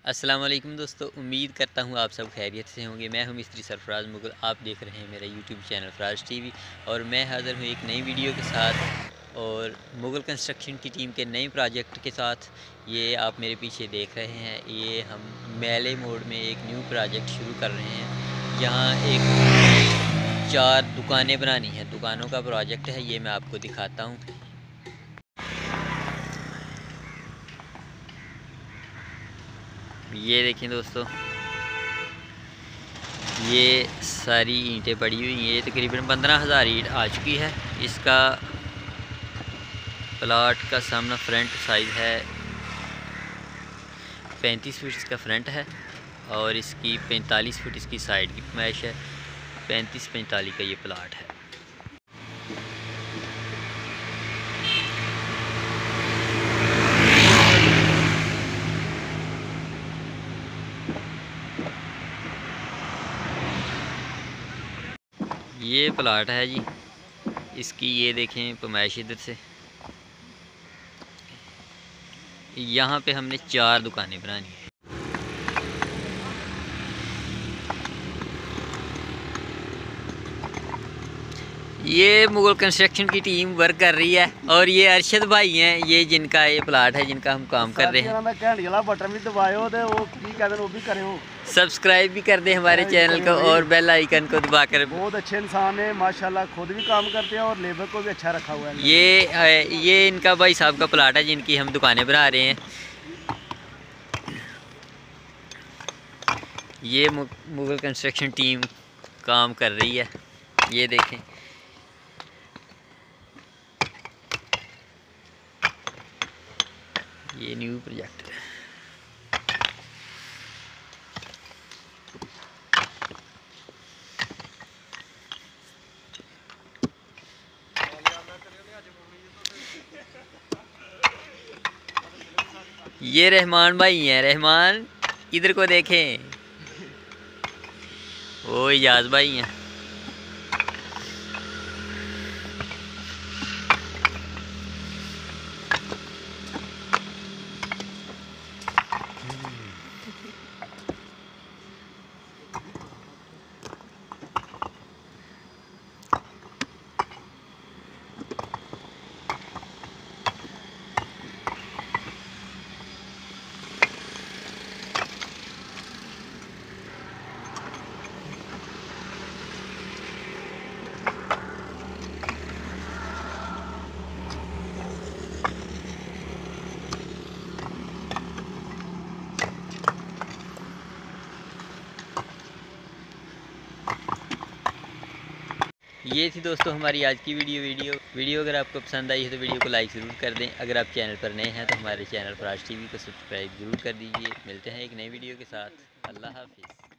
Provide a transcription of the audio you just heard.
अस्सलाम वालेकुम दोस्तों, उम्मीद करता हूँ आप सब खैरियत से होंगे। मैं हूँ मिस्त्री सरफराज मुगल। आप देख रहे हैं मेरा यूट्यूब चैनल फराज टीवी और मैं हाज़िर हूँ एक नई वीडियो के साथ और मुगल कंस्ट्रक्शन की टीम के नए प्रोजेक्ट के साथ। ये आप मेरे पीछे देख रहे हैं, ये हम मेले मोड़ में एक न्यू प्रोजेक्ट शुरू कर रहे हैं। यहाँ एक 4 दुकानें बनानी हैं, दुकानों का प्रोजेक्ट है। ये मैं आपको दिखाता हूँ। ये देखें दोस्तों, ये सारी ईंटें पड़ी हुई हैं। ये तकरीबन 15,000 ईंट आ चुकी है। इसका प्लाट का सामना फ्रंट साइज़ है 35 फीट इसका फ्रंट है और इसकी 45 फीट इसकी साइड की पैमाइश है। 35-45 का ये प्लाट है। ये प्लाट है जी, इसकी ये देखें पैमाइश इधर से। यहाँ पे हमने 4 दुकानें बनानी है। ये मुगल कंस्ट्रक्शन की टीम वर्क कर रही है और ये अरशद भाई हैं, ये जिनका ये प्लाट है, जिनका हम काम कर रहे हैं। सब्सक्राइब भी कर दें हमारे चैनल को और बेल आइकन को दबाकर। बहुत अच्छे इंसान है माशाल्लाह, खुद भी काम करते हैं और लेबर को भी अच्छा रखा हुआ है। ये इनका भाई साहब का प्लाट है, जिनकी हम दुकानें बना रहे हैं। ये मुगल कंस्ट्रक्शन टीम काम कर रही है। ये देखें, ये न्यू प्रोजेक्ट है। ये रहमान भाई हैं, रहमान इधर को देखें। वो इजाज भाई हैं। ये थी दोस्तों हमारी आज की वीडियो अगर आपको पसंद आई है तो वीडियो को लाइक ज़रूर कर दें। अगर आप चैनल पर नए हैं तो हमारे चैनल फराज टीवी को सब्सक्राइब ज़रूर कर दीजिए। मिलते हैं एक नई वीडियो के साथ। अल्लाह हाफिज़।